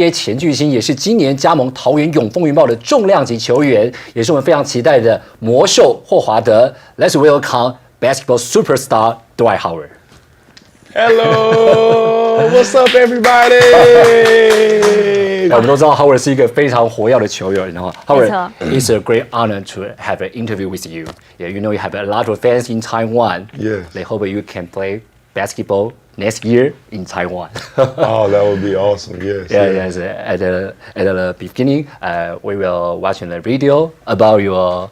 NBA 前巨星，也是今年加盟桃园永丰云豹的重量级球员，也是我们非常期待的魔兽霍华德。Let's welcome basketball superstar Dwight Howard. Hello, what's up, everybody? 我们都知道 Howard 是一个非常活跃的球员，然后 Howard, it's a great honor to have an interview with you. Yeah, you know you have a lot of fans in Taiwan. Yes. They hope you can play basketball next year in Taiwan. Oh, that would be awesome. Yes. Yes. At the beginning, we will watch the video about your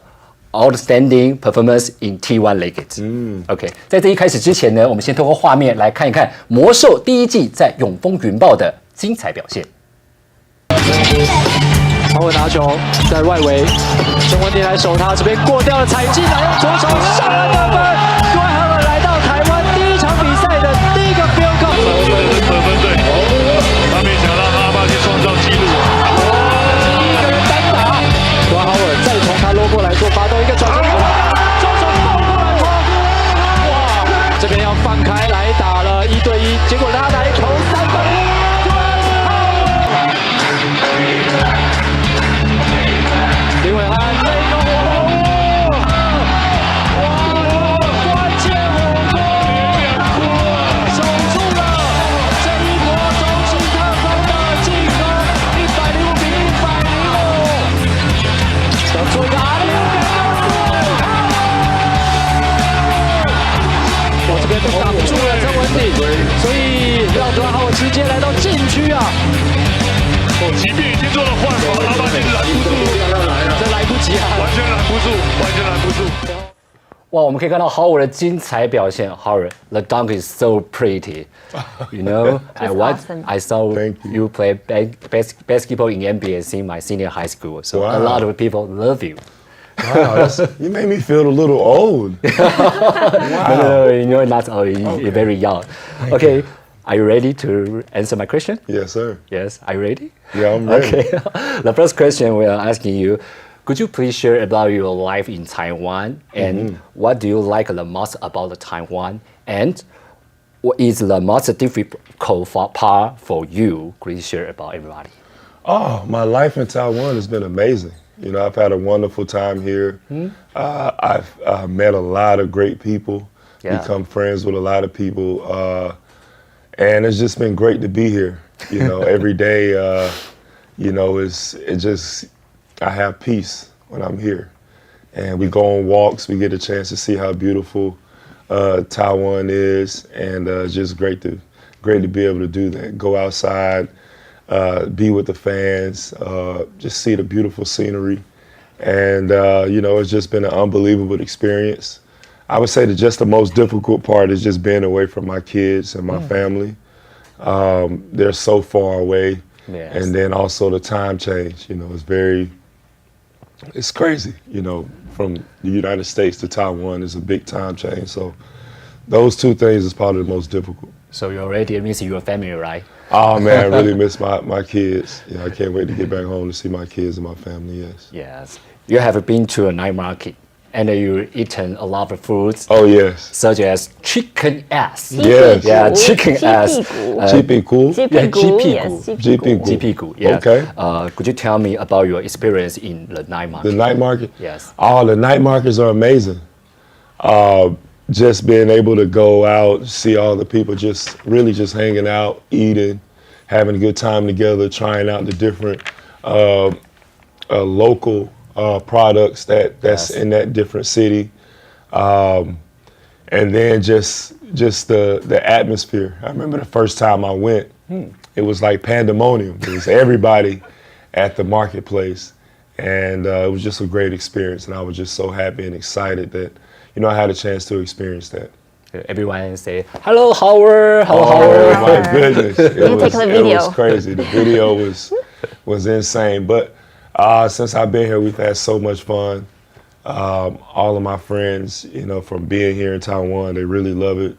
outstanding performance in T1 League. OK， 在这一开始之前呢，我们先透过画面来看一看魔兽第一季在永丰云豹的精彩表现。豪尔拿球在外围，郑文迪来守他，这边过掉了，踩进来，用左手上篮得分。Dwight Howard 来到台湾第一场比赛的第一个 field goal。得分队，他们想让阿巴去创造纪录。一个人单打，Dwight Howard再从他落过来做发动，一个转身，双手抱过来投，哇！这边要放开来打了，1对1，结果拉来投3分。林伟汉这个火锅，哇！关键火锅，守住了这一波中心特工的进攻，105比105，要做一个阿里乌给我这边被挡住了郑文迪，所以让Dwight Howard直接来到禁区啊！即便已经做了换防，阿巴就是拦不住，这来不及啊，完全拦不住，完全拦不住。哇，我们可以看到 Howard 的精彩表现。Howard, the dunk is so pretty. You know, I saw you play basketball in NBA since my senior high school. So a lot of people love you. Wow, you made me feel a little old. No, you're not old. You're very young. Okay. Are you ready to answer my question? Yes, sir. Yes. Are you ready? Yeah, I'm ready. Okay. The first question we are asking you, could you please share about your life in Taiwan and what do you like the most about Taiwan and what is the most difficult part for you? Please share about everybody. Oh, my life in Taiwan has been amazing. You know, I've had a wonderful time here. I've met a lot of great people, become friends with a lot of people. And it's just been great to be here. You know, every day, you know, I have peace when I'm here. And we go on walks, we get a chance to see how beautiful Taiwan is. And it's just great to be able to do that. Go outside, be with the fans, just see the beautiful scenery. And, you know, it's just been an unbelievable experience. I would say that just the most difficult part is just being away from my kids and my family. They're so far away. Yes. And then also the time change, you know, it's crazy, you know, from the United States to Taiwan is a big time change. So those two things is probably the most difficult. So you already miss your family, right? Oh man, I really miss my kids. Yeah, I can't wait to get back home to see my kids and my family, yes. Yes. You have been to a night market. And you've eaten a lot of foods. Oh yes, such as chicken ass. Yes, yeah, chicken ass. GP cool. GP cool. Yeah. Okay. Could you tell me about your experience in the night market? The night market. Yes. Oh, the night markets are amazing. Just being able to go out, see all the people, just hanging out, eating, having a good time together, trying out the different local. Products that's in that different city, and then just the atmosphere. I remember the first time I went, it was like pandemonium. It was everybody at the marketplace, and it was just a great experience. And I was just so happy and excited that, you know, I had a chance to experience that. Everyone say, "Hello, Howard! Hello, Howard!" Oh my goodness, it was crazy. The video was insane, but. Since I've been here, we've had so much fun. All of my friends, you know, from being here in Taiwan, they really love it.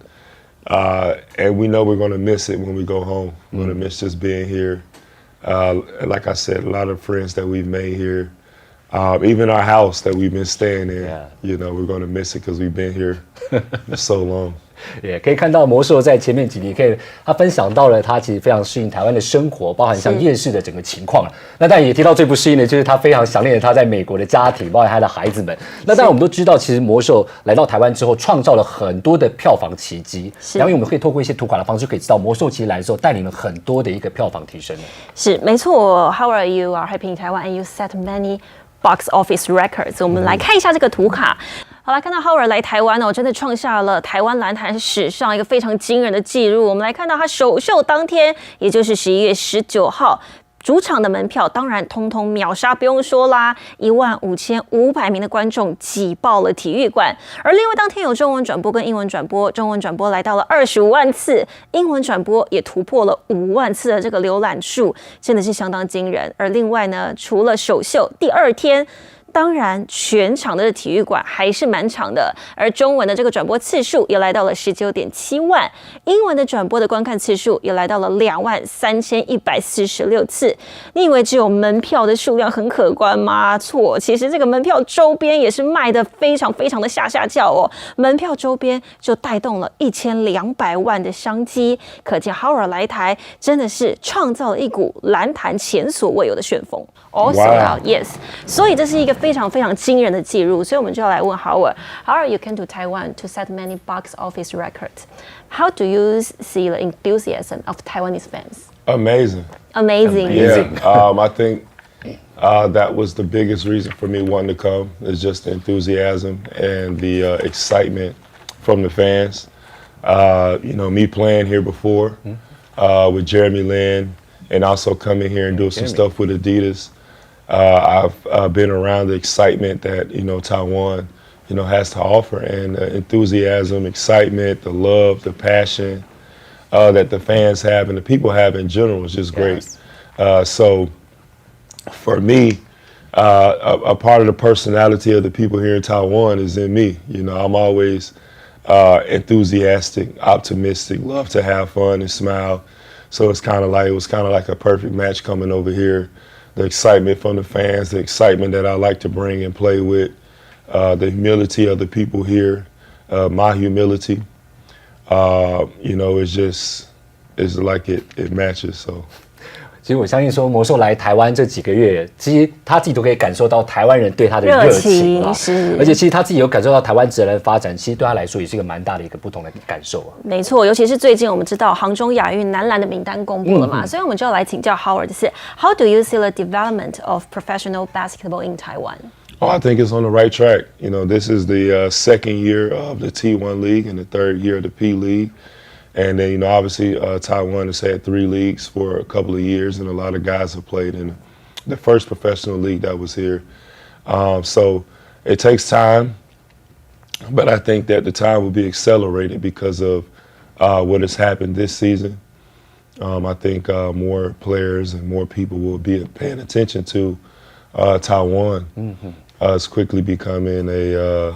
And we know we're going to miss it when we go home. We're going to miss just being here. Like I said, a lot of friends that we've made here, even our house that we've been staying in, you know, we're going to miss it because we've been here for so long. 也可以看到魔兽在前面几年，他分享到了他其实非常适应台湾的生活，包含像夜市的整个情况。那当然也提到最不适应的就是他非常想念他在美国的家庭，包含他的孩子们。那当然我们都知道，其实魔兽来到台湾之后，创造了很多的票房奇迹。然后我们可以透过一些图卡的方式，可以知道魔兽其实来的时候带领了很多的一个票房提升。是没错 ，Howard, you are happy in Taiwan and you set many box office records。我们来看一下这个图卡。好，来看到 Howard 来台湾真的创下了台湾篮坛史上一个非常惊人的纪录。我们来看到他首秀当天，也就是11月19号。主场的门票当然通通秒杀，不用说啦，15500名的观众挤爆了体育馆。而另外当天有中文转播跟英文转播，中文转播来到了25万次，英文转播也突破了5万次的这个浏览数，真的是相当惊人。而另外呢，除了首秀第2天。当然，全场的体育馆还是满场的，而中文的这个转播次数也来到了19.7万，英文的转播的观看次数也来到了23146次。你以为只有门票的数量很可观吗？错，其实这个门票周边也是卖得非常非常的下叫哦。门票周边就带动了1200万的商机，可见 Howard 来台真的是创造了一股篮坛前所未有的旋风。Also, yes， 所以这是一个非常非常惊人的记录，所以我们就要来问 Howard。Howard, you came to Taiwan to set many box office records. How do you see the enthusiasm of Taiwanese fans? Amazing. Amazing. Yeah, I think that was the biggest reason for me wanting to come is just the enthusiasm and the excitement from the fans. Me playing here before with Jeremy Lin and also coming here and doing some stuff with Adidas. I've been around the excitement that, Taiwan, has to offer, and the enthusiasm, excitement, the love, the passion that the fans have and the people have in general is just great. So for me, a part of the personality of the people here in Taiwan is in me. I'm always enthusiastic, optimistic, love to have fun and smile. So it was kind of like a perfect match coming over here. The excitement from the fans, the excitement that I like to bring and play with, the humility of the people here, my humility, it's like it matches. So. 其实我相信说魔兽来台湾这几个月，其实他自己都可以感受到台湾人对他的热情啊，而且其实他自己有感受到台湾职篮的发展，其实对他来说也是一个蛮大的一个不同的感受啊。没错，尤其是最近我们知道杭州亚运男篮的名单公布了嘛，所以我们就要来请教 Howard 的是 How do you see the development of professional basketball in Taiwan? Oh, I think it's on the right track. This is the second year of the T1 League and the third year of the P League. And then, obviously, Taiwan has had 3 leagues for a couple of years, and a lot of guys have played in the first professional league that was here. So it takes time, but I think that the time will be accelerated because of what has happened this season. I think more players and more people will be paying attention to Taiwan. It's quickly becoming a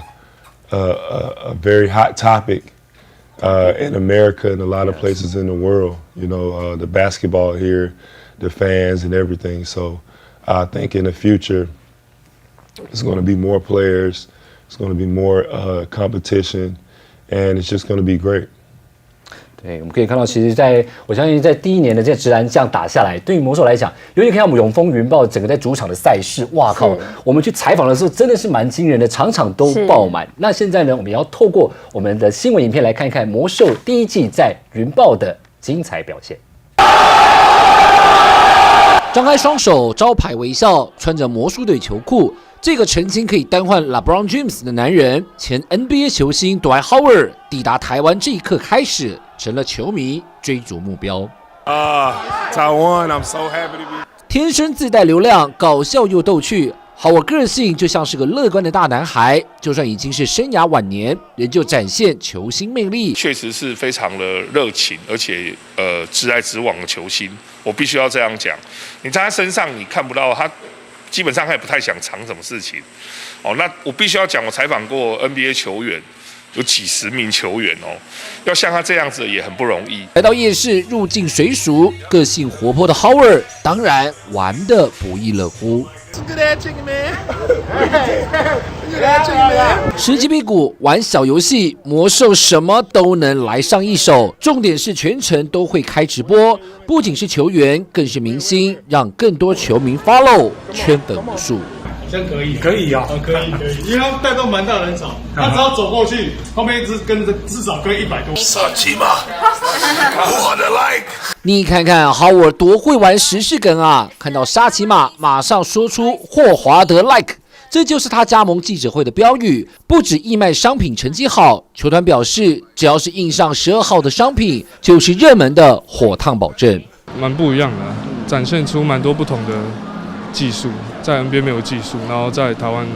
very hot topic. In America and a lot of places in the world, the basketball here, the fans and everything. So I think in the future, it's going to be more players, it's going to be more competition, and it's just going to be great. 对，我们可以看到，其实我相信在第1年的这职篮这样打下来，对于魔兽来讲，尤其看我们永丰云豹整个在主场的赛事，哇靠！我们去采访的时候真的是蛮惊人的，场场都爆满。那现在呢，我们也要透过我们的新闻影片来看一看魔兽第1季在云豹的精彩表现。张开双手，招牌微笑，穿着魔术队球裤。这个曾经可以单换 LeBron James 的男人，前 NBA 球星 Dwight Howard 抵达台湾这一刻开始，成了球迷追逐目标。Taiwan, I'm so happy to be. 天生自带流量，搞笑又逗趣。Howard 个性就像是个乐观的大男孩，就算已经是生涯晚年，仍旧展现球星魅力。确实是非常的热情，而且直来直往的球星，我必须要这样讲。你在他身上你看不到他。基本上他也不太想藏什么事情，那我必须要讲，我采访过 NBA 球员，有几十名球员哦，要像他这样子也很不容易。来到夜市，入境水熟，个性活泼的 Howard 当然玩得不亦乐乎。十几屁股玩小游戏，魔兽什么都能来上一手。重点是全程都会开直播，不仅是球员，更是明星，让更多球迷 follow， 圈粉无数。真可以，可以啊，可以，因为他带动蛮大人潮，他只要走过去，后面一直跟着，至少跟100多。杀鸡嘛，我的 like。你看看 Howard 多会玩时事梗啊！看到沙琪玛，马上说出霍华德 like， 这就是他加盟记者会的标语。不止义卖商品成绩好，球团表示，只要是印上12号的商品，就是热门的火烫保证。蛮不一样的展现出蛮多不同的技术，在 NBA 没有技术，然后在台湾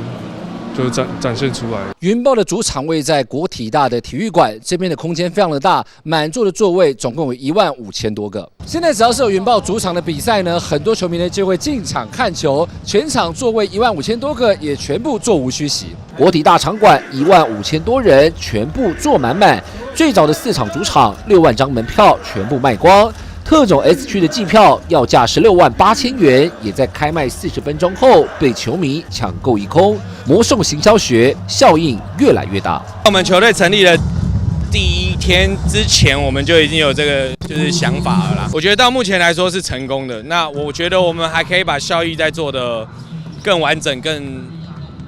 就展现出来。云豹的主场位在国体大的体育馆，这边的空间非常的大，满座的座位总共有15000多个。现在只要是有云豹主场的比赛呢，很多球迷呢就会进场看球，全场座位15000多个也全部座无虚席。国体大场馆15000多人，全部坐满满。最早的4场主场6万张门票全部卖光。特种 S 区的季票要价16万8千元，也在开卖40分钟后被球迷抢购一空。魔兽行销学效应越来越大。我们球队成立了第1天之前，我们就已经有这个就是想法了啦。我觉得到目前来说是成功的。那我觉得我们还可以把效益再做得更完整、更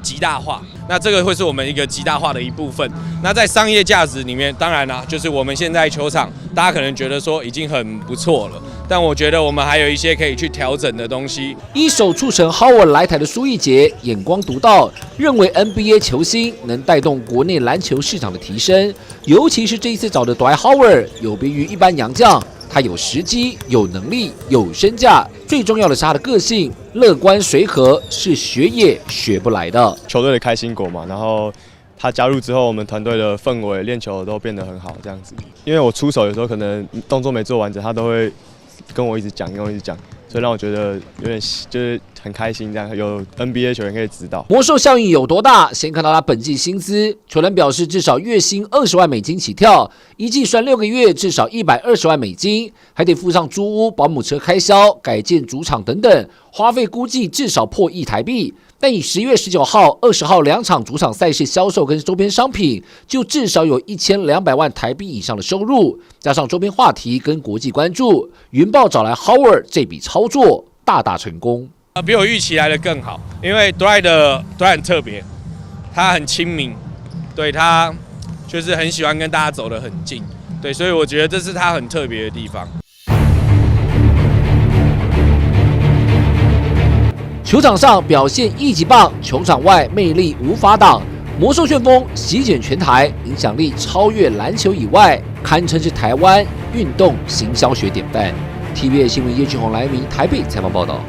极大化。那这个会是我们一个极大化的一部分。那在商业价值里面，当然啦，就是我们现在球场，大家可能觉得说已经很不错了，但我觉得我们还有一些可以去调整的东西。一手促成 Howard 来台的苏奕杰眼光独到，认为 NBA 球星能带动国内篮球市场的提升，尤其是这一次找的 Dwight Howard， 有别于一般洋将。他有时机、有能力、有身价，最重要的是他的个性乐观随和，是学也学不来的。球队的开心果嘛，然后他加入之后，我们团队的氛围、练球都变得很好，这样子。因为我出手有时候可能动作没做完整，他都会跟我一直讲，所以让我觉得有点就是很开心，这样有 NBA 球员可以指导。魔兽效应有多大？先看到他本季薪资，球员表示至少月薪20万美金起跳，一季算6个月至少120万美金，还得付上租屋、保姆车开销、改建主场等等，花费估计至少破1亿台币。但以10月19号、20号2场主场赛事销售跟周边商品，就至少有1200万台币以上的收入，加上周边话题跟国际关注，云豹找来 Howard 这笔操作大大成功。比我预期来的更好，因为 Dwight 很特别，他很亲民，对他就是很喜欢跟大家走得很近，对，所以我觉得这是他很特别的地方。球场上表现一级棒，球场外魅力无法挡，魔兽旋风席卷全台，影响力超越篮球以外，堪称是台湾运动行销学典范。TVBS 新闻叶俊宏、来明台北采访报道。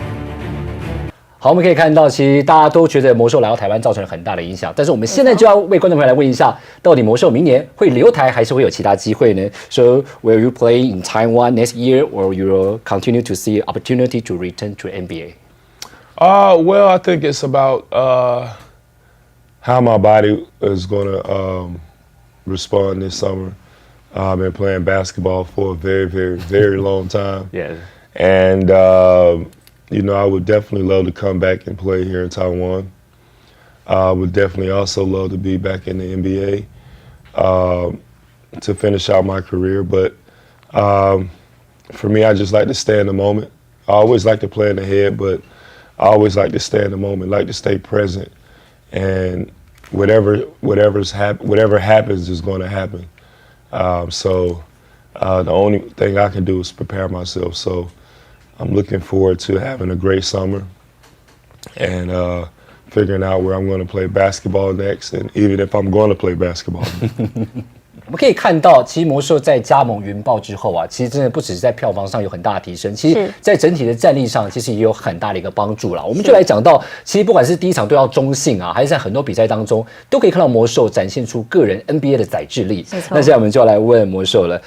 好，我们可以看到，其实大家都觉得魔兽来到台湾造成了很大的影响，但是我们现在就要为观众朋友来问一下，到底魔兽明年会留台还是会有其他机会呢？ So will you play in Taiwan next year, or you will continue to see opportunity to return to NBA? Well, I think it's about how my body is going to respond this summer. I've been playing basketball for a very, very, very long time. Yeah. And, you know, I would definitely love to come back and play here in Taiwan. I would definitely also love to be back in the NBA to finish out my career. But for me, I just like to stay in the moment. I always like to play in the head, but I always like to stay in the moment, like to stay present, and whatever happens is going to happen. So the only thing I can do is prepare myself. So I'm looking forward to having a great summer and figuring out where I'm going to play basketball next, and even if I'm going to play basketball. 我们可以看到，其实魔兽在加盟云豹之后啊，其实真的不只是在票房上有很大的提升，其实在整体的战力上，其实也有很大的一个帮助啦。我们就来讲到，其实不管是第一场对到中信啊，还是在很多比赛当中，都可以看到魔兽展现出个人 NBA 的载智力。那现在我们就要来问魔兽了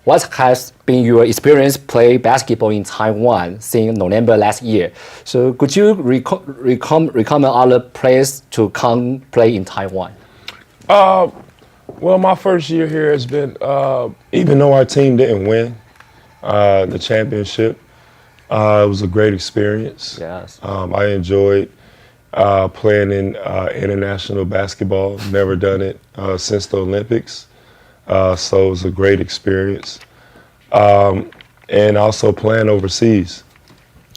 ，What has been your experience play basketball in Taiwan since November last year? So could you recommend other players to come play in Taiwan? Well, my first year here has been, even though our team didn't win the championship, it was a great experience. Yes. I enjoyed playing in international basketball. Never done it since the Olympics. So it was a great experience. And also playing overseas.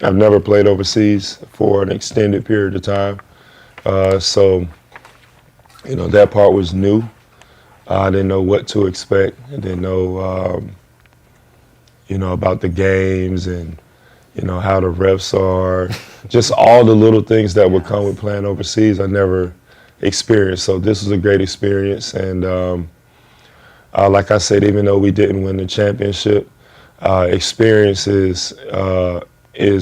I've never played overseas for an extended period of time. So, you know, that part was new. I didn't know what to expect. I didn't know, you know, about the games and, you know, how the refs are. Just all the little things that would come with playing overseas I never experienced. So this was a great experience. And like I said, even though we didn't win the championship, experience is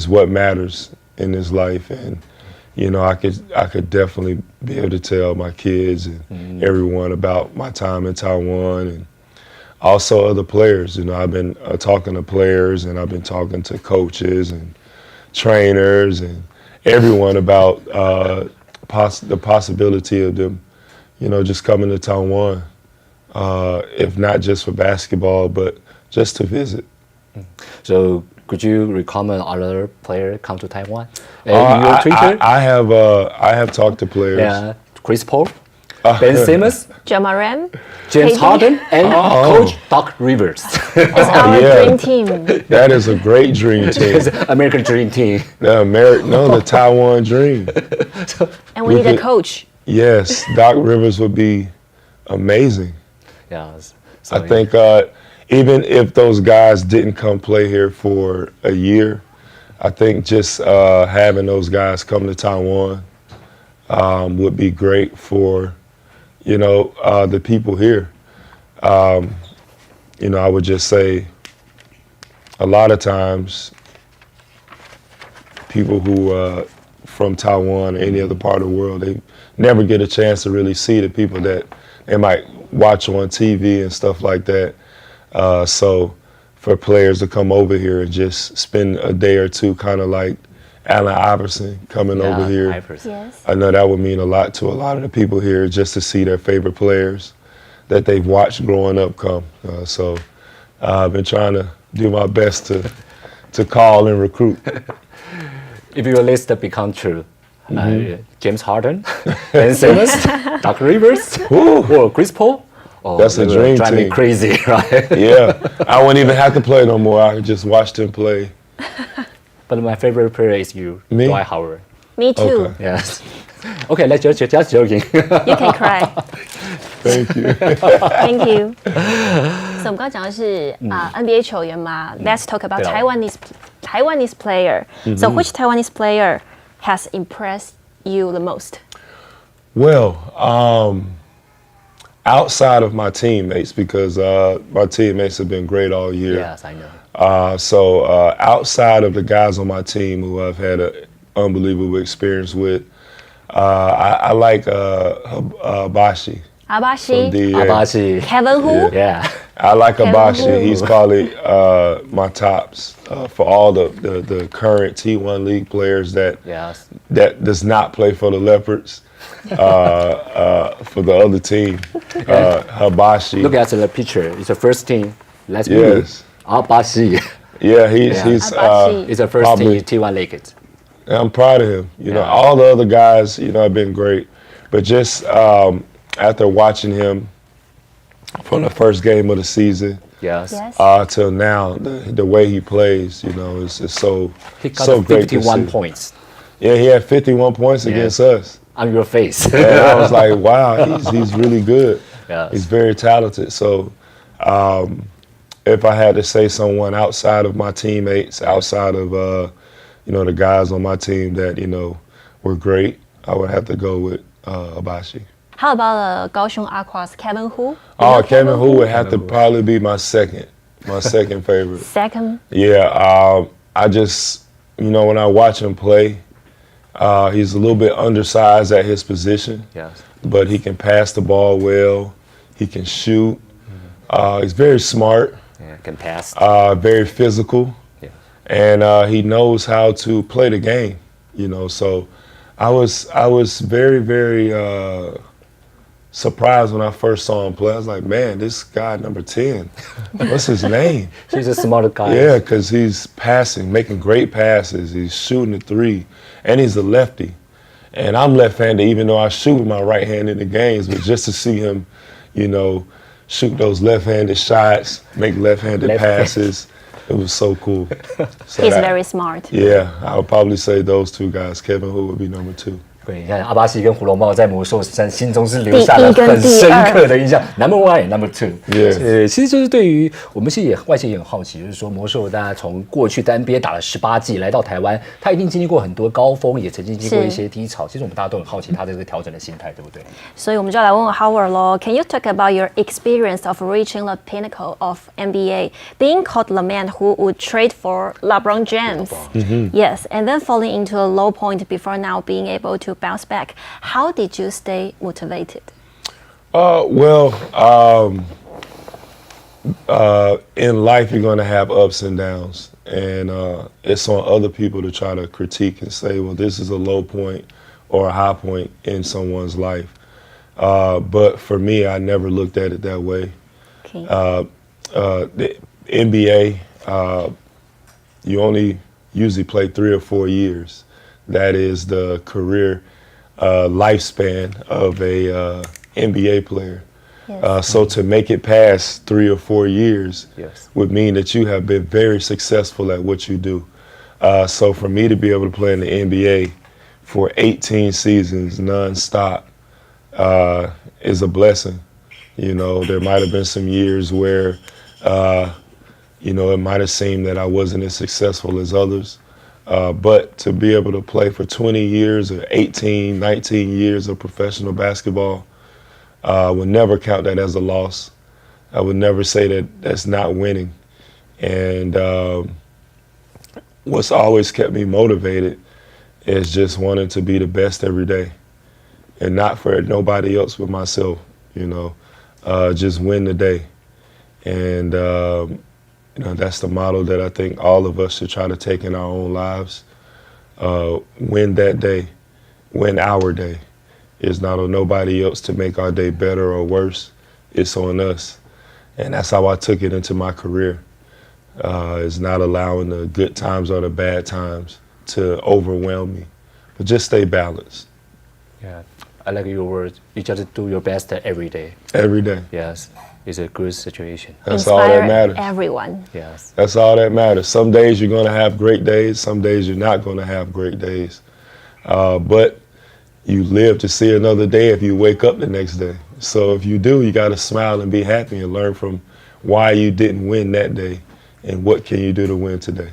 what matters in this life. And you know, I could definitely be able to tell my kids and everyone about my time in Taiwan, and also other players. You know, I've been talking to players, and I've been talking to coaches and trainers and everyone about the possibility of them, you know, just coming to Taiwan, if not just for basketball, but just to visit. So could you recommend other player come to Taiwan? Your Twitter? I have talked to players. Yeah, Chris Paul, Ben Simmons, Jamaram, James KD. Harden, and Coach Doc Rivers. It's our dream team. That is a great dream team. It's American Dream Team. The Taiwan dream. And we need a coach. Yes, Doc Rivers would be amazing. Yes. I think even if those guys didn't come play here for a year, I think just having those guys come to Taiwan would be great for, you know, the people here. You know, I would just say a lot of times people who from Taiwan or any other part of the world, they never get a chance to really see the people that they might watch on TV and stuff like that. So for players to come over here and just spend a day or two, kind of like Allen Iverson coming over here. Yes. I know that would mean a lot to a lot of the people here, just to see their favorite players that they've watched growing up come. So I've been trying to do my best to call and recruit. If your list become true, James Harden, Ben Simmons, Doc Rivers, or Chris Paul. Oh, that's a dream drive team. Me crazy, right? Yeah, I wouldn't even have to play no more. I could just watch them play. But my favorite player is you, Me? Dwight Howard. Me too. Okay. Yes. Okay, let's just joking. You can cry. Thank you. Thank you. So 我们刚刚讲的是NBA 球员嘛。Let's talk about Taiwanese player. So which Taiwanese player has impressed you the most? Well, outside of my teammates, because my teammates have been great all year. Yes, I know. So outside of the guys on my team who I've had an unbelievable experience with, I like Abashi. Abashi. Kevin who? Yeah. I like Kevin Abashi. who? He's probably my tops for all the current T1 league players that does not play for the Leopards. For the other team, Abashi. Look at the picture. It's the first team. Let's yes. Abashi. Yeah, he's It's the first team T1 Lakers. I'm proud of him. You know, all the other guys, you know, have been great. But just after watching him from the first game of the season, till now, the way he plays, you know, is so he got so great. 51 points. Yeah, he had 51 points against us. On your face. And I was like, wow, he's really good. Yes. He's very talented. So if I had to say someone outside of my teammates, outside of, you know, the guys on my team that, you know, were great, I would have to go with Abashi. How about Kaohsiung Aqua's Kevin Hu? Kevin Hu would have to probably be my second favorite. Second? Yeah, I just, you know, when I watch him play, he's a little bit undersized at his position, but he can pass the ball well. He can shoot. He's very smart. Can pass. Very physical, and he knows how to play the game. You know, so I was very, very surprised when I first saw him play. I was like, man, this guy number 10, what's his name? He's a smart guy. Yeah, because he's passing, making great passes. He's shooting a three, and he's a lefty. And I'm left-handed, even though I shoot with my right hand in the games, but just to see him, you know, shoot those left-handed shots, make left-handed passes, it was so cool. So He's very smart. Yeah, I would probably say those two guys. Kevin Hood would be number 2. 对，你看阿巴西跟胡龙茂在魔兽山心中是留下了很深刻的印象。Number 1 and Number 2， 其实就是对于我们其实外界也很好奇，就是说魔兽大家从过去在 NBA 打了18季，来到台湾，他一定经历过很多高峰，也曾经经历过一些低潮。其实我们大家都很好奇他这个调整的心态，对不对？所以我们就来问问 Howard 咯。Can you talk about your experience of reaching the pinnacle of NBA, being called the man who would trade for LeBron James? Yes, and then falling into a low point before now being able to bounce back. How did you stay motivated? In life you're going to have ups and downs, and it's on other people to try to critique and say, well, this is a low point or a high point in someone's life. But for me, I never looked at it that way. Okay. The NBA, you only usually play 3 or 4 years. That is the career lifespan of a NBA player. Yes. So to make it past 3 or 4 years would mean that you have been very successful at what you do. So for me to be able to play in the NBA for 18 seasons nonstop is a blessing. You know, there might have been some years where, you know, it might have seemed that I wasn't as successful as others. But to be able to play for 20 years or 18, 19 years of professional basketball, I would never count that as a loss. I would never say that that's not winning. And what's always kept me motivated is just wanting to be the best every day, and not for nobody else but myself, you know, just win the day. And you know, that's the model that I think all of us should try to take in our own lives. Win that day, win our day. It's not on nobody else to make our day better or worse. It's on us. And that's how I took it into my career. It's not allowing the good times or the bad times to overwhelm me, but just stay balanced. Yeah, I like your words. You just do your best every day. Every day. Yes, it's a good situation. That's Inspire all that matters. Everyone. Yes. That's all that matters. Some days you're going to have great days. Some days you're not going to have great days. But you live to see another day if you wake up the next day. So if you do, you got to smile and be happy and learn from why you didn't win that day and what can you do to win today.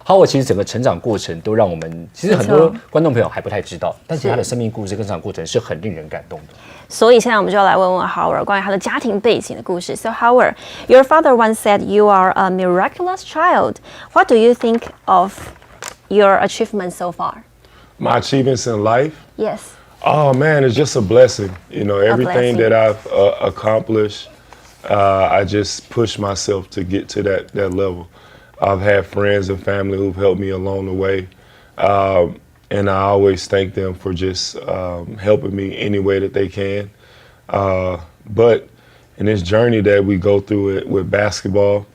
Howard 其实整个成长过程都让我们，其实很多观众朋友还不太知道，但其实他的生命故事跟成长过程是很令人感动的。所以现在我们就要来问问 Howard 关于他的家庭背景的故事。So Howard, your father once said you are a miraculous child. What do you think of your achievements so far? My achievements in life? Yes. Oh man, it's just a blessing. You know, everything that I've accomplished, I just push myself to get to that level. I've had friends and family who've helped me along the way. And I always thank them for just helping me any way that they can. But in this journey that we go through it with basketball,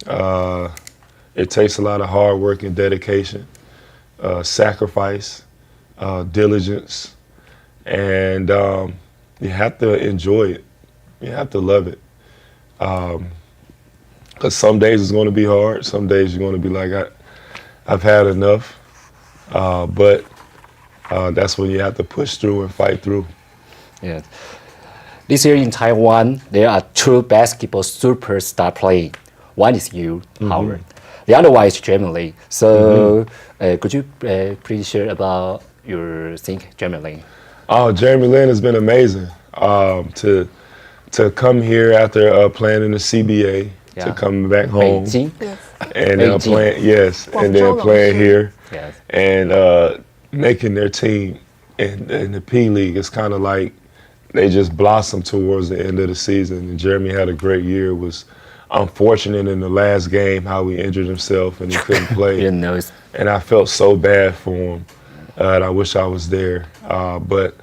it takes a lot of hard work and dedication, sacrifice, diligence, and you have to enjoy it. You have to love it. Because some days it's going to be hard. Some days you're going to be like, I've had enough. But that's when you have to push through and fight through. Yeah. This year in Taiwan, there are 2 basketball superstars playing. One is you, Howard. The other one is Jeremy Lin. So could you please share about your think, Jeremy Lin? Oh, Jeremy Lin has been amazing. To come here after playing in the CBA, to come back home, and then playing here, and making their team in the P League. It's kind of like they just blossomed towards the end of the season. And Jeremy had a great year. It was unfortunate in the last game how he injured himself and he couldn't play. And I felt so bad for him. And I wish I was there. But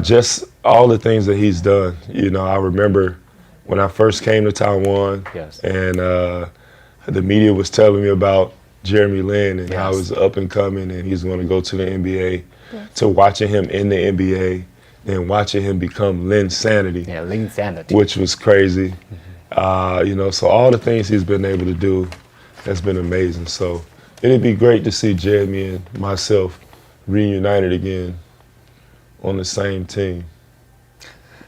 just all the things that he's done. You know, I remember when I first came to Taiwan, and the media was telling me about Jeremy Lin and how he's up and coming and he's going to go to the NBA, to watching him in the NBA, and watching him become Lin Sanity. Yeah, Lin Sanity. Which was crazy. You know, so all the things he's been able to do has been amazing. So it'd be great to see Jeremy and myself reunited again on the same team.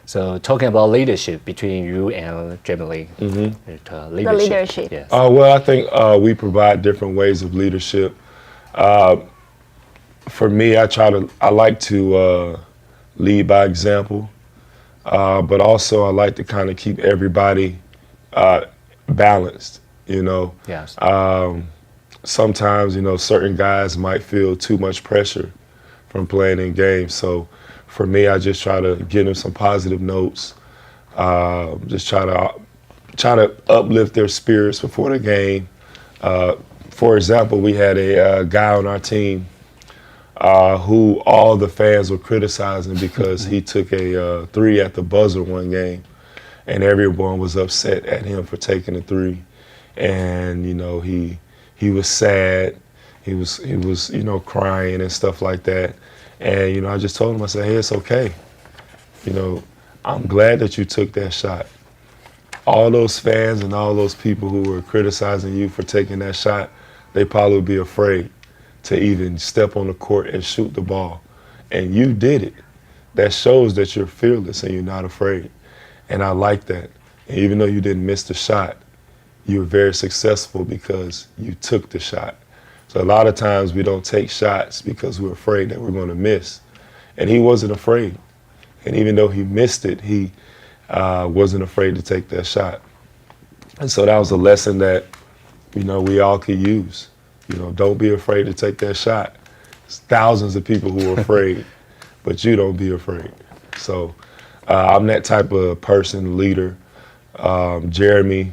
So talking about leadership between you and Jeremy Lin, The leadership. Yes. Well, I think we provide different ways of leadership. For me, I like to lead by example, but also I like to kind of keep everybody balanced. You know. Yes. Sometimes, you know, certain guys might feel too much pressure from playing in games. So for me, I just try to give them some positive notes. Just try to uplift their spirits before the game. For example, we had a guy on our team who all the fans were criticizing because he took a 3 at the buzzer one game, and everyone was upset at him for taking a 3. And you know, he was sad. He was you know, crying and stuff like that. And you know, I just told him, I said, hey, it's okay. You know, I'm glad that you took that shot. All those fans and all those people who were criticizing you for taking that shot, they probably would be afraid to even step on the court and shoot the ball. And you did it. That shows that you're fearless and you're not afraid. And I like that. And even though you didn't miss the shot, you were very successful because you took the shot. So a lot of times we don't take shots because we're afraid that we're going to miss. And he wasn't afraid. And even though he missed it, he wasn't afraid to take that shot. And so that was a lesson that, you know, we all could use. You know, don't be afraid to take that shot. There's thousands of people who are afraid, but you don't be afraid. So I'm that type of person, leader. Jeremy,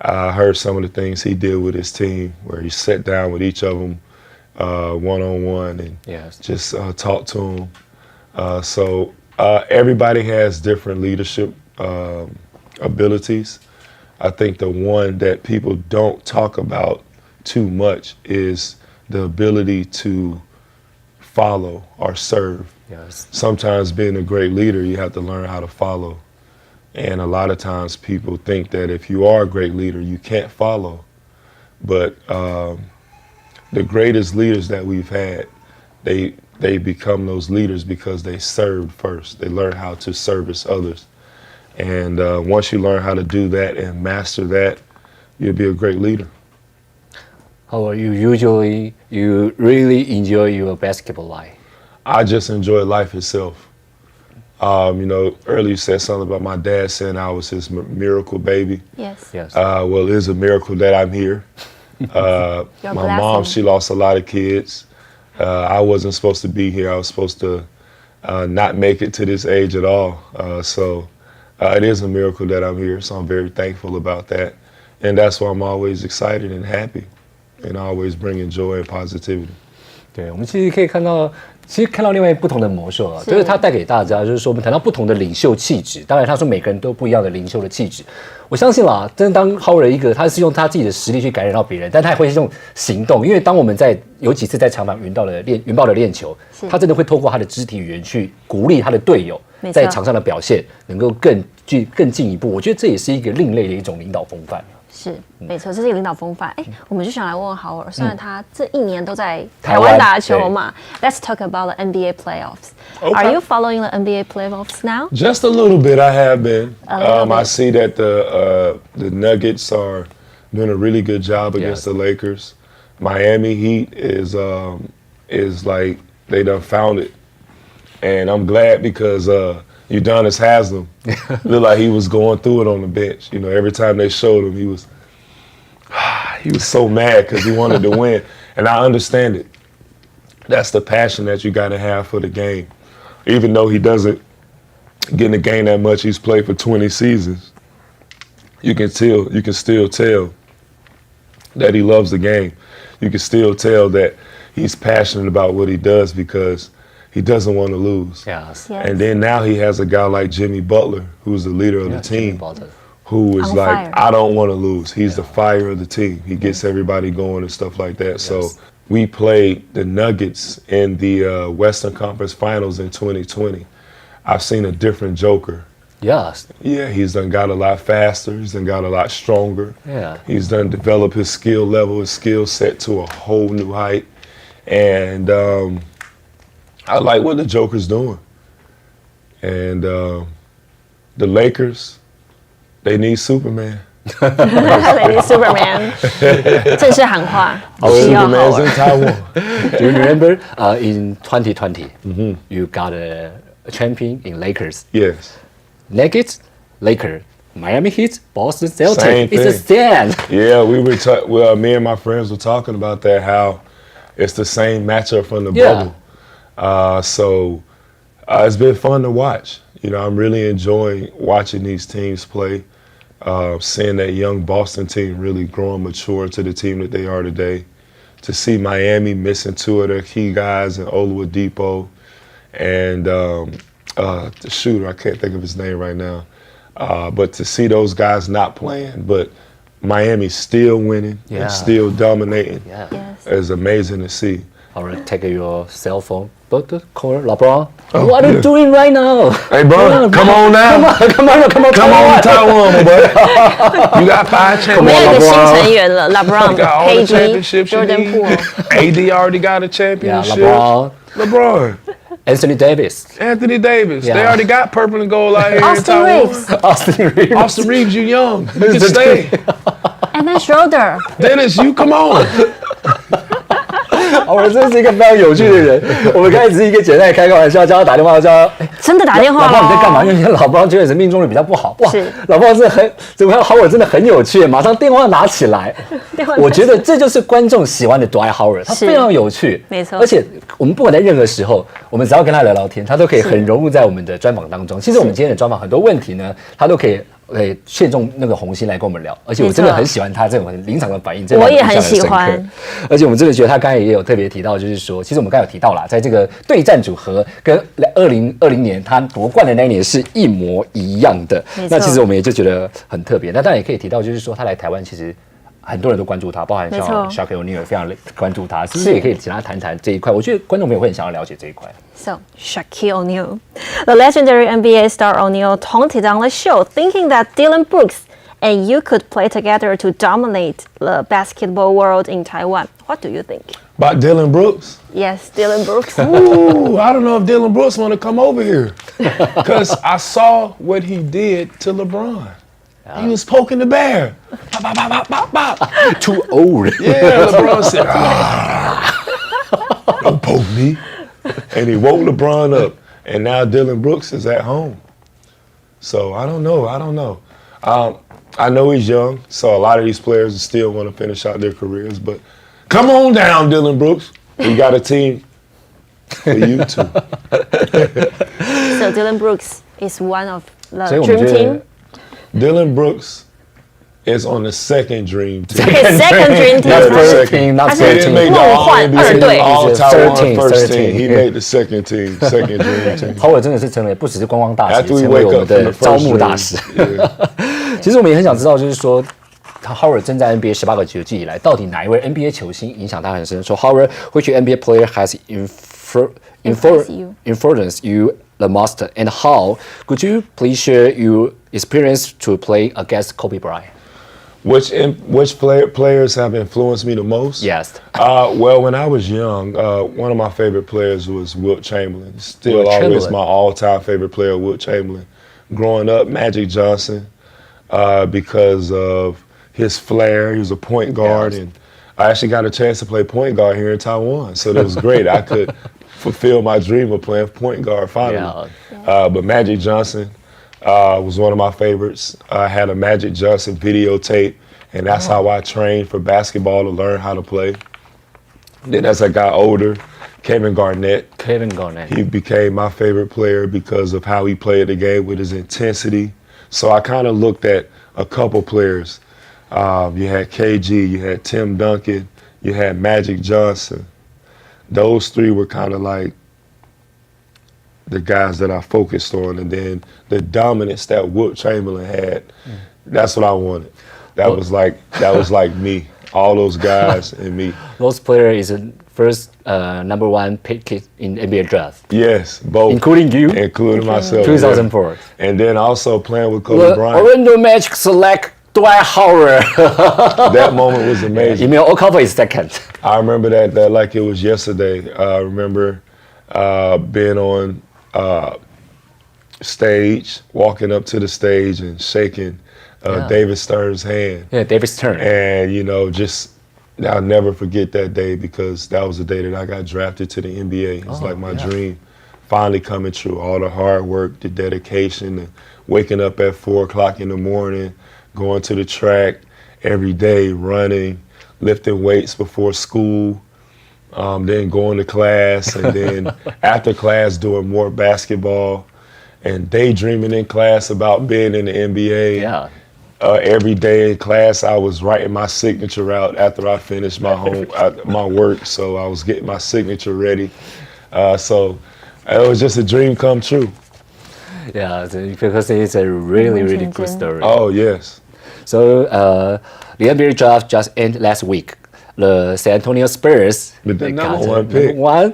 I heard some of the things he did with his team, where he sat down with each of them one-on-one and just talked to them. So everybody has different leadership abilities. I think the one that people don't talk about too much is the ability to follow or serve. Yes. Sometimes being a great leader, you have to learn how to follow. And a lot of times people think that if you are a great leader, you can't follow. But the greatest leaders that we've had, they become those leaders because they served first. They learn how to service others. And once you learn how to do that and master that, you'll be a great leader. How are you usually, you really enjoy your basketball life? I just enjoy life itself. You know, earlier you said something about my dad saying I was his miracle baby. Yes. Yes. Well, it is a miracle that I'm here. My mom, she lost a lot of kids. I wasn't supposed to be here. I was supposed to not make it to this age at all. So it is a miracle that I'm here. So I'm very thankful about that. And that's why I'm always excited and happy and always bringing joy and positivity. 对，我们其实可以看到，另外不同的魔兽啊，就是他带给大家，就是说我们谈到不同的领袖气质。当然，他说每个人都不一样的领袖的气质。我相信啦，真的当 Howard 一个，他是用他自己的实力去感染到别人，但他也会用行动。因为当我们有几次在场馆云豹的练球，他真的会透过他的肢体语言去鼓励他的队友在场上的表现能够更进一步。我觉得这也是一个另类的一种领导风范。是，没错，这是一个领导风范。我们就想来问问Howard，虽然他这一年都在台湾打球嘛，Let's talk about the NBA playoffs. Okay. Are you following the NBA playoffs now? Just a little bit, I have been. I see that the Nuggets are doing a really good job against the Lakers. Miami Heat is like they done found it, and I'm glad because Udonis Haslem looked like he was going through it on the bench. You know, every time they showed him, he was so mad because he wanted to win. And I understand it. That's the passion that you got to have for the game. Even though he doesn't get in the game that much, he's played for 20 seasons. You can still tell that he loves the game. You can still tell that he's passionate about what he does because he doesn't want to lose. Yes. And then now he has a guy like Jimmy Butler, who's the leader of the team, who is like, I don't want to lose. He's the fire of the team. He gets everybody going and stuff like that. So we played the Nuggets in the Western Conference Finals in 2020. I've seen a different Joker. Yes. Yeah, he's done got a lot faster. He's done got a lot stronger. Yeah. He's done developed his skill level, his skill set to a whole new height. And I like what the Joker's doing. And the Lakers, they need Superman. They need Superman. 正式喊话， Superman's in Taiwan. Do you remember in 2020, you got a champion in Lakers? Yes. Nuggets, Lakers, Miami Heat, Boston Celtics. Same It's a stand. Yeah, we were well, me and my friends were talking about that, how it's the same matchup from the bubble. So it's been fun to watch. You know, I'm really enjoying watching these teams play, seeing that young Boston team really grow and mature to the team that they are today. To see Miami missing two of their key guys in Oladipo and the shooter, I can't think of his name right now. But to see those guys not playing, but Miami's still winning and still dominating is amazing to see. All right, take your cell phone. But call LeBron. What are you doing right now? Hey, bro, come on now. Come on, Taiwan, my boy. You got 5 championships. 我们有一个新成员了 ，LeBron, got all the KD, championships you Jordan need. Poole. AD already got a championship. LeBron. Anthony Davis. They already got purple and gold out here in Austin Taiwan. Reeves. Austin Reeves, you young. You can stay. And then Schroeder. Dennis, you come on. 我真是一个非常有趣的人。我们开始是一个简单的开个玩笑，叫他打电话，叫他真的打电话老爸你在干嘛？因为老爸觉得命中率比较不好。哇，老爸是这个 Howard 真的很有趣，马上电话拿起来。我觉得这就是观众喜欢的 Dwight Howard， 他非常有趣，没错。而且我们不管在任何时候，我们只要跟他聊聊天，他都可以很融入在我们的专访当中。其实我们今天的专访很多问题呢，他都可以切中那个红心来跟我们聊，而且我真的很喜欢他这种很临场的反应，我也很喜欢。而且我们真的觉得他刚才也有特别提到，就是说，其实我们刚才有提到啦，在这个对战组合跟2020年他夺冠的那一年是一模一样的。那其实我们也就觉得很特别。那当然也可以提到，就是说他来台湾其实很多人都关注他，包含像 Shaquille O'Neal 非常关注他，是不是也可以请他谈谈这一块？我觉得观众朋友会很想要了解这一块。So, Shaquille O'Neal. The legendary NBA star O'Neal taunted on the show, thinking that Dylan Brooks and you could play together to dominate the basketball world in Taiwan. What do you think? About Dylan Brooks? Yes, Dylan Brooks. Ooh, I don't know if Dylan Brooks want to come over here. Because I saw what he did to LeBron. He was poking the bear. Bop, bop, bop, bop, bop. Too old. Yeah, LeBron said, don't poke me. And he woke LeBron up. And now Dylan Brooks is at home. So I don't know. I know he's young, so a lot of these players still want to finish out their careers. But come on down, Dylan Brooks. We got a team for you too. So Dylan Brooks is one of the dream team? Dylan Brooks is on the second dream team. Second dream team. Not first team, not third team. 梦幻二队。All Taiwan first team. He made the second team, second dream team. Howard 真的是成为不只是观光大使，成为我们的招募大使。其实我们也很想知道，就是说，Howard 征战 NBA 18个球季以来，到底哪一位 NBA 球星影响他很深？说 Howard, which NBA player has influenced you the most, and how? Could you please share your experience to play against Kobe Bryant? Which players have influenced me the most? Yes. Well, when I was young, one of my favorite players was Wilt Chamberlain. Still always my all-time favorite player, Wilt Chamberlain. Growing up, Magic Johnson, because of his flair. He was a point guard, and I actually got a chance to play point guard here in Taiwan. So that was great. I could fulfill my dream of playing point guard finally. But Magic Johnson was one of my favorites. I had a Magic Johnson videotape, and that's how I trained for basketball to learn how to play. Then as I got older, Kevin Garnett. He became my favorite player because of how he played the game with his intensity. So I kind of looked at a couple players. You had KG, you had Tim Duncan, you had Magic Johnson. Those three were kind of like the guys that I focused on, and then the dominance that Wilt Chamberlain had. That's what I wanted. That was like me. All those guys and me. Those players is the first number one pick in NBA draft. Yes, both. Including you? Including myself. 2004. Yeah. And then also playing with Kobe Bryant. Orlando Magic select Dwight Howard. That moment was amazing. Emil Okafor is second. I remember that like it was yesterday. I remember being on stage, walking up to the stage and shaking David Stern's hand. Yeah, David Stern. And, you know, I'll never forget that day because that was the day that I got drafted to the NBA. It's like my dream finally coming true. All the hard work, the dedication, and waking up at 4 o'clock in the morning, going to the track every day, running, lifting weights before school, then going to class, and then after class doing more basketball, and daydreaming in class about being in the NBA. Yeah. Every day in class, I was writing my signature out after I finished my work, so I was getting my signature ready. So it was just a dream come true. Yeah, because it's a really good story. Oh, yes. So the NBA draft just ended last week. The San Antonio Spurs, But the number one Number pick. one,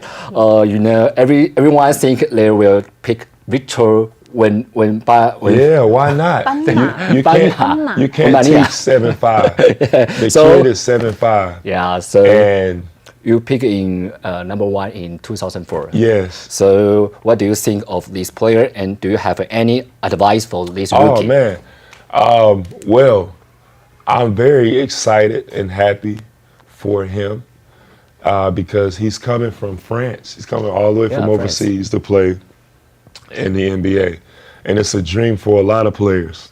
you know, everyone think they will pick Victor when Yeah, why not? You can't teach 7'5". The kid is 7'5". Yeah, so And you pick in number one in 2004. yes. So what do you think of this player, and do you have any advice for this rookie? Oh man. Well, I'm very excited and happy for him because he's coming from France. He's coming all the way from overseas to play in the NBA. And it's a dream for a lot of players,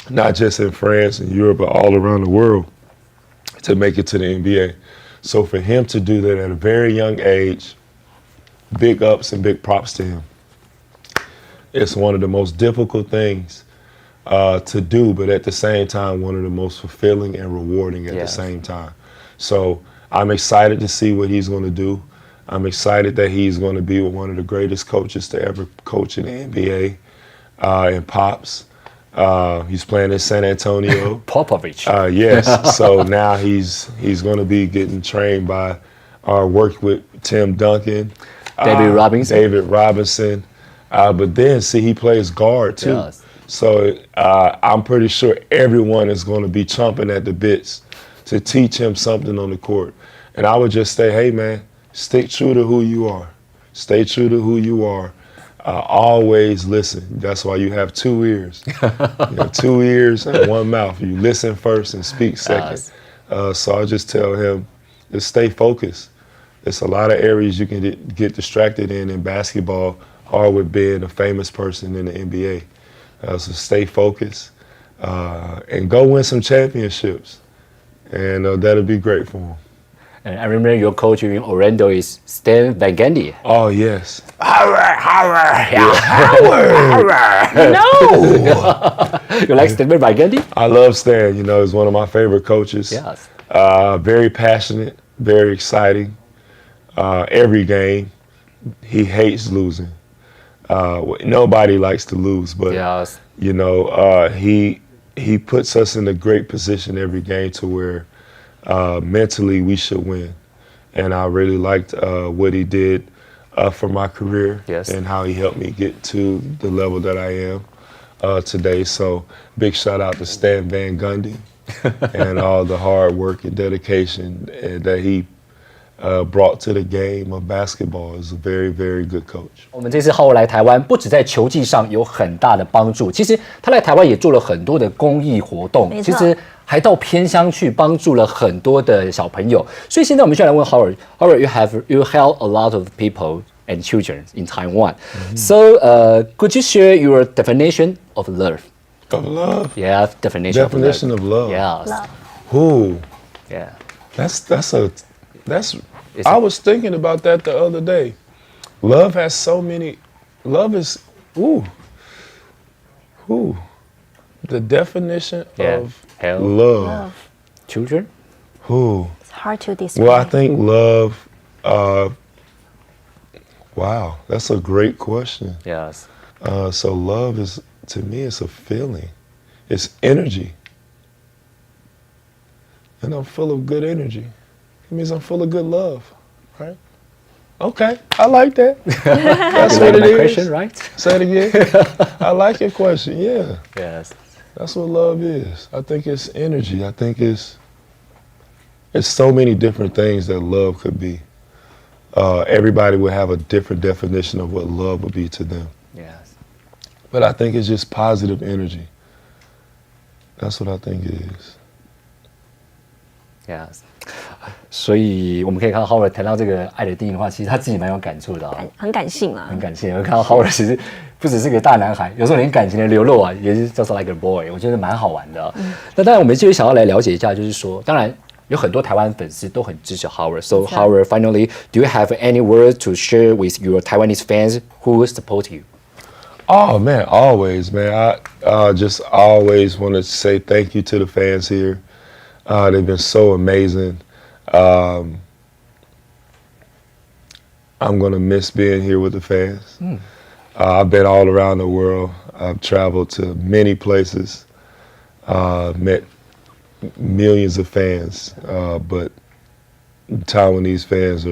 not just in France and Europe, but all around the world to make it to the NBA. So for him to do that at a very young age, big ups and big props to him. It's one of the most difficult things to do, but at the same time, one of the most fulfilling and rewarding at the same time. So I'm excited to see what he's going to do. I'm excited that he's going to be one of the greatest coaches to ever coach in the NBA, in Pops. He's playing in San Antonio. Popovich. Yes. So now he's going to be getting trained by work with Tim Duncan, David Robinson. But then see, he plays guard too. Yes. So I'm pretty sure everyone is going to be chomping at the bits to teach him something on the court. And I would just say, hey man, stick true to who you are. Stay true to who you are. Always listen. That's why you have 2 ears. You have 2 ears and 1 mouth. You listen first and speak second. So I just tell him, just stay focused. There's a lot of areas you can get distracted in basketball, or with being a famous person in the NBA. So stay focused and go win some championships. And that'll be great for him. And I remember your coach in Orlando is Stan Van Gundy. Oh, yes. Howard. No. You like Stan Van Gundy? I love Stan. You know, he's one of my favorite coaches. Yes. Very passionate, very exciting. Every game, he hates losing. Nobody likes to lose, but Yes. you know, he puts us in a great position every game to where mentally we should win. And I really liked what he did for my career and how he helped me get to the level that I am today. So big shout out to Stan Van Gundy and all the hard work and dedication that he brought to the game of basketball. Is a very, very good coach. 我们这次浩来台湾，不止在球技上有很大的帮助，其实他来台湾也做了很多的公益活动，其实还到偏乡去帮助了很多的小朋友。所以现在我们就来问 Howard, you help a lot of people and children in Taiwan. So, could you share your definition of love? Of love? Yeah, definition of love. Yes. Love. Who? Yeah. I was thinking about that the other day. Love has so many. Love is the definition of love. Children? It's hard to describe. Well, I think love. Wow, that's a great question. Yes. So love is, to me, it's a feeling. It's energy. And I'm full of good energy. It means I'm full of good love, right? Okay, I like that. That's what it is. Question, right? Say it again. I like your question, yeah. Yes. That's what love is. I think it's energy. I think it's so many different things that love could be. Everybody would have a different definition of what love would be to them. Yes. But I think it's just positive energy. That's what I think it is. Yes. 所以我们可以看到 Howard 谈到这个爱的定义的话，其实他自己蛮有感触的啊，很感性啊，很感性。我看到 Howard 其实不只是个大男孩，有时候连感情的流露啊，也是 just like a boy， 我觉得蛮好玩的啊。那当然，我们继续想要来了解一下，就是说，当然有很多台湾粉丝都很支持 Howard。So Howard, finally, do you have any words to share with your Taiwanese fans who support you? Oh man, always, man. I just always want to say thank you to the fans here. They've been so amazing. I'm gonna miss being here with the fans. I've been all around the world. I've traveled to many places, met millions of fans, but Taiwanese fans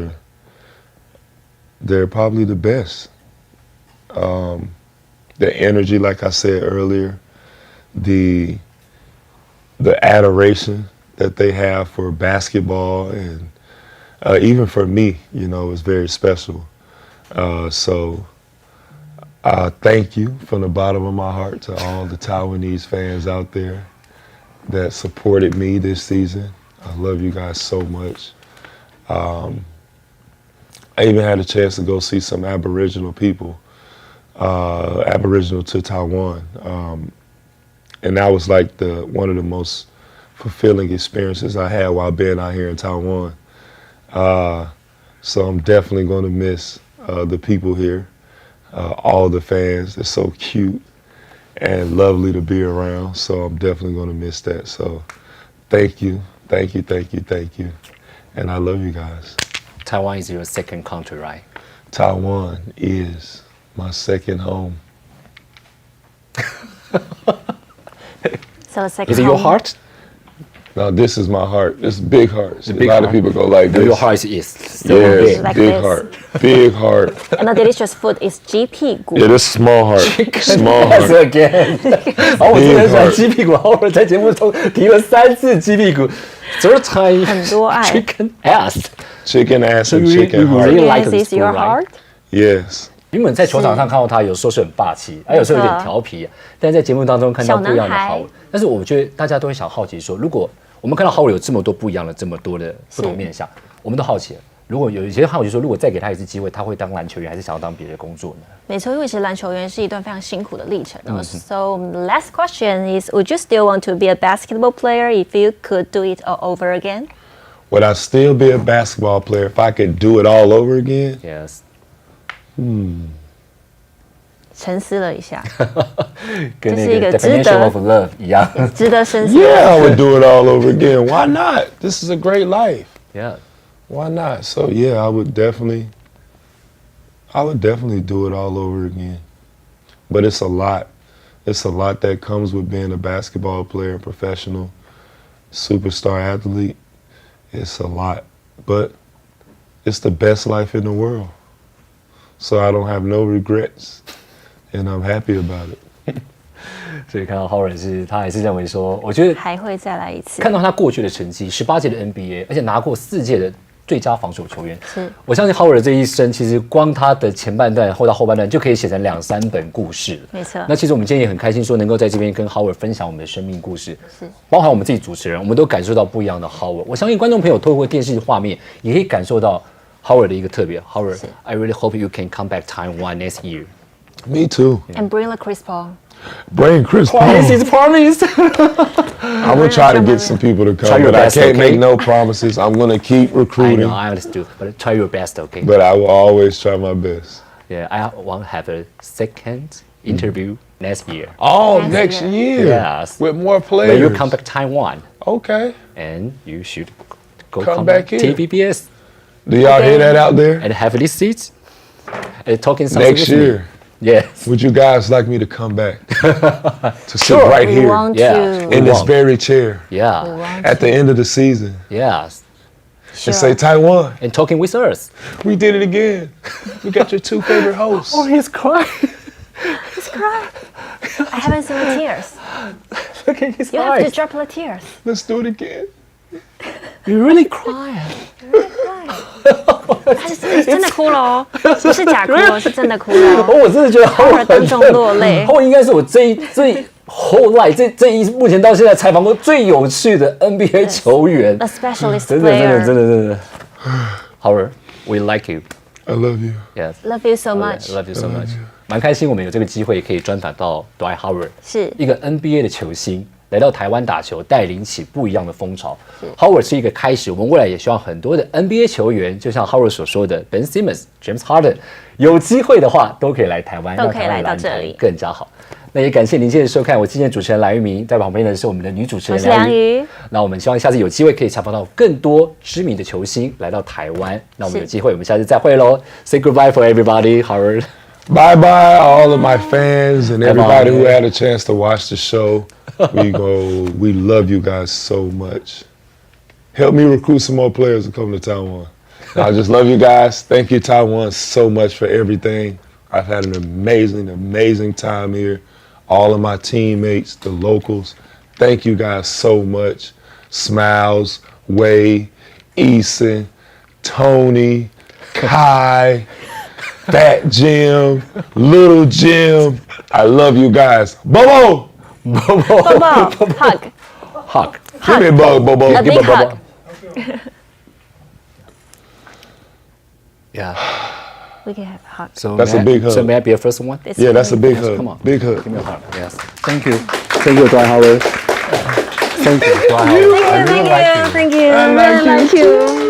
they're probably the best. The energy, like I said earlier, the adoration that they have for basketball and even for me, you know, is very special. So thank you from the bottom of my heart to all the Taiwanese fans out there that supported me this season. I love you guys so much. I even had a chance to go see some Aboriginal people, Aboriginal to Taiwan. And that was like one of the most fulfilling experiences I had while being out here in Taiwan. So I'm definitely going to miss the people here, all the fans. They're so cute and lovely to be around. So I'm definitely going to miss that. So thank you, thank you, thank you, thank you. And I love you guys. Taiwan is your second country, right? Taiwan is my second home. So second Is it your heart? No, this is my heart. This is big heart. A lot of people go like this. Your heart is still yes, big. Like big this. heart. Big heart. And the delicious food is 鸡屁股 Yeah, this is small heart. Small Yes, heart. again. 好，我真的很喜欢鸡屁股。Howard 在节目中提了3次鸡屁股。Third time, 很多爱 chicken ass. Chicken ass So and you chicken heart. really like Yes, this is your food, right? heart? Yes. 原本在球场上看到他，有时候是很霸气，有时候有点调皮，但是在节目当中看到不一样的小男孩 Howard。但是我觉得大家都会想好奇说，如果我们看到 Howard 有这么多不一样的、这么多的不同面向，我们都好奇了。如果有一些好奇说，如果再给他一次机会，他会当篮球员，还是想要当别的工作呢？没错，因为其实篮球员是一段非常辛苦的历程。So last question is, would you still want to be a basketball player if you could do it all over again? Would I still be a basketball player if I could do it all over again? Yes. 沉思了一下，跟那这是一个个值得 definition of love 一样。值得深思。 Yeah, I would do it all over again. Why not? This is a great life. Yeah. Why not? So yeah, I would definitely do it all over again. But it's a lot. It's a lot that comes with being a basketball player, professional, superstar athlete. It's a lot. But it's the best life in the world. So I don't have no regrets. And I'm happy about it. 所以看到 Howard 他还是认为说，我觉得还会再来一次。看到他过去的成绩，18届的 NBA， 而且拿过4届的最佳防守球员。是，我相信 Howard 这一生，其实光他的前半段到后半段就可以写成2-3本故事了。没错。那其实我们今天也很开心，说能够在这边跟 Howard 分享我们的生命故事，是，包含我们自己主持人，我们都感受到不一样的 Howard。我相信观众朋友透过电视画面，也可以感受到 Howard 的一个特别。Howard, I really hope you can come back Taiwan next year. Me too. And bring the Chris Paul. Bring Chris Paul. Promise. I'm gonna try to get some people to come, but I can't make no promises. I'm gonna keep recruiting. I know, I understood, but try your best, okay? But I will always try my best. Yeah, I want to have a second interview next year. Oh, next year. Yes. With more When players. you come back Taiwan, Okay. and you should come back here. TVBS Do y'all hear that out there? and have this seat talking something Next with year. me. Yes. Would you guys like me to come back to sit Sure. right We here want Yeah. to. in this want. very chair Yeah. at the end of the season Yes. and say, Taiwan, And talking with us. we did it again. We got your two favorite hosts. He's crying. He's crying. I haven't seen the tears. Look at his You have to eyes. drop the tears. Let's do it again. You really crying. 他是真的哭了哦，不是假哭哦，是真的哭了哦。我真的觉得Howard当众落泪Howard应该是我最后来目前到现在采访过最有趣的 NBA 球员。 A specialist 真的 player. 真的。Howard, we like you. I love you. Yes. Love you so much. Love you so much. 蛮开心，我们有这个机会可以专访到 Dwight Howard，是一个 NBA 的球星，来到台湾打球，带领起不一样的风潮。Howard 是一个开始，我们未来也希望很多的 NBA 球员，就像 Howard 所说的 Ben Simmons、James Harden，有机会的话都可以来台湾，都可以来到让台湾篮坛这里更加好。那也感谢您今天的收看，我今天的主持人蓝玉明，在旁边的是我们的女主持人我是梁瑜。那我们希望下次有机会可以采访到更多知名的球星来到台湾。那我们有机会，我们下次再会喽。Say goodbye for everybody, Howard. Bye bye, all of my fans and everybody who had a chance to watch the show. We love you guys so much. Help me recruit some more players to come to Taiwan. I just love you guys. Thank you, Taiwan, so much for everything. I've had an amazing time here. All of my teammates, the locals, thank you guys so much. Smiles, Wei, Eason, Tony, Kai, Fat Jim, Little Jim. I love you guys. Bobo! Bobo, hug. Give me a bug, Bobo. A Give big me a hug. Yeah. We can have a hug. So That's a big hug. So may I be the first one? Yeah, that's a big hug. Come on. Big hug. Give me a hug. Yes. Thank you. Thank you, Dwight Howard. Thank you, Dwight Howard. I really like you. Thank you. I really like you.